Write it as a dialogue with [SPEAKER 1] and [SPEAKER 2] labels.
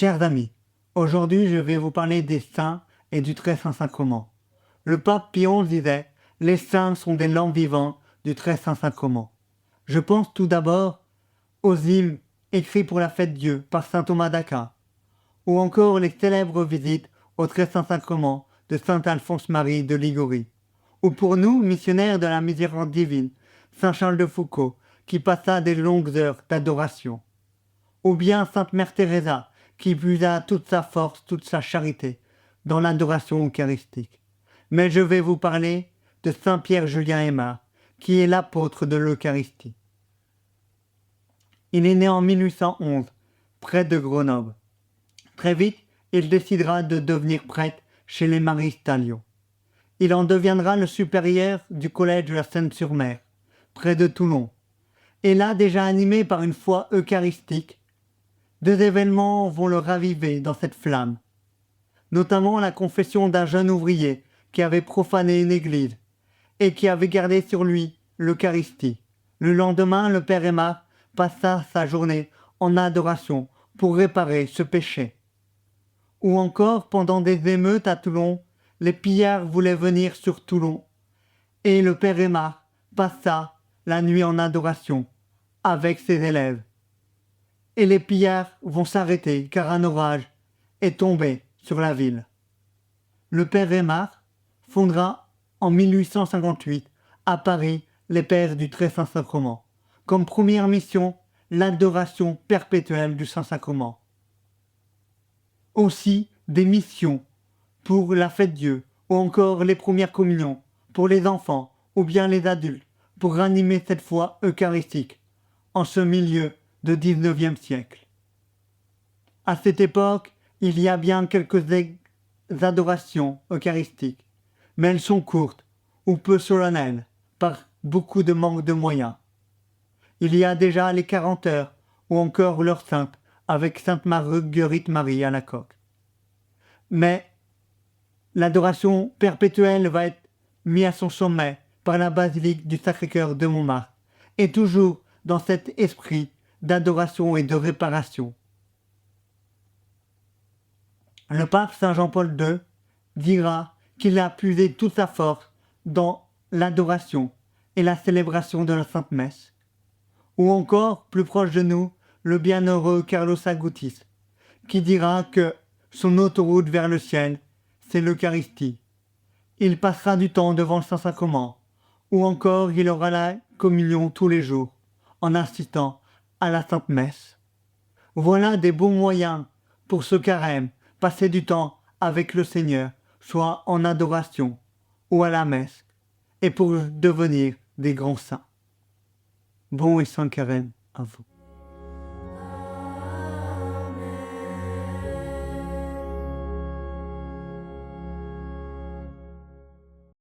[SPEAKER 1] Chers amis, aujourd'hui je vais vous parler des saints et du très saint sacrement. Le pape Pie XI disait « Les saints sont des lampes vivantes du très saint sacrement ». Je pense tout d'abord aux hymnes écrits pour la fête Dieu par saint Thomas d'Aquin, ou encore les célèbres visites au très saint sacrement de saint Alphonse-Marie de Liguori, ou pour nous, missionnaires de la miséricorde divine, saint Charles de Foucauld, qui passa des longues heures d'adoration, ou bien sainte Mère Teresa, qui puisa toute sa force, toute sa charité dans l'adoration eucharistique. Mais je vais vous parler de saint Pierre Julien Aymar, qui est l'apôtre de l'Eucharistie. Il est né en 1811, près de Grenoble. Très vite, il décidera de devenir prêtre chez les Maristes à Lyon. Il en deviendra le supérieur du collège de la Seine-sur-Mer, près de Toulon. Et là, déjà animé par une foi eucharistique, deux événements vont le raviver dans cette flamme, notamment la confession d'un jeune ouvrier qui avait profané une église et qui avait gardé sur lui l'Eucharistie. Le lendemain, le père Aymar passa sa journée en adoration pour réparer ce péché. Ou encore, pendant des émeutes à Toulon, les pillards voulaient venir sur Toulon et le père Aymar passa la nuit en adoration avec ses élèves. Et les pillards vont s'arrêter car un orage est tombé sur la ville. Le père Aymar fondera en 1858 à Paris les Pères du Très Saint Sacrement, comme première mission l'adoration perpétuelle du Saint-Sacrement. Aussi des missions pour la fête Dieu, ou encore les premières communions pour les enfants ou bien les adultes, pour ranimer cette foi eucharistique en ce milieu de 19e siècle. À cette époque, il y a bien quelques adorations eucharistiques, mais elles sont courtes ou peu solennelles, par beaucoup de manque de moyens. Il y a déjà les 40 heures, ou encore l'heure sainte, avec sainte Marguerite Marie à la coque. Mais l'adoration perpétuelle va être mise à son sommet par la basilique du Sacré-Cœur de Montmartre, et toujours dans cet esprit d'adoration et de réparation. Le pape Saint Jean-Paul II dira qu'il a puisé toute sa force dans l'adoration et la célébration de la Sainte Messe. Ou encore, plus proche de nous, le bienheureux Carlos Acutis, qui dira que son autoroute vers le ciel, c'est l'Eucharistie. Il passera du temps devant le Saint-Sacrement, ou encore il aura la communion tous les jours, en assistant à la Sainte Messe. Voilà des bons moyens pour ce carême, passer du temps avec le Seigneur, soit en adoration ou à la messe, et pour devenir des grands saints. Bon et saint carême à vous.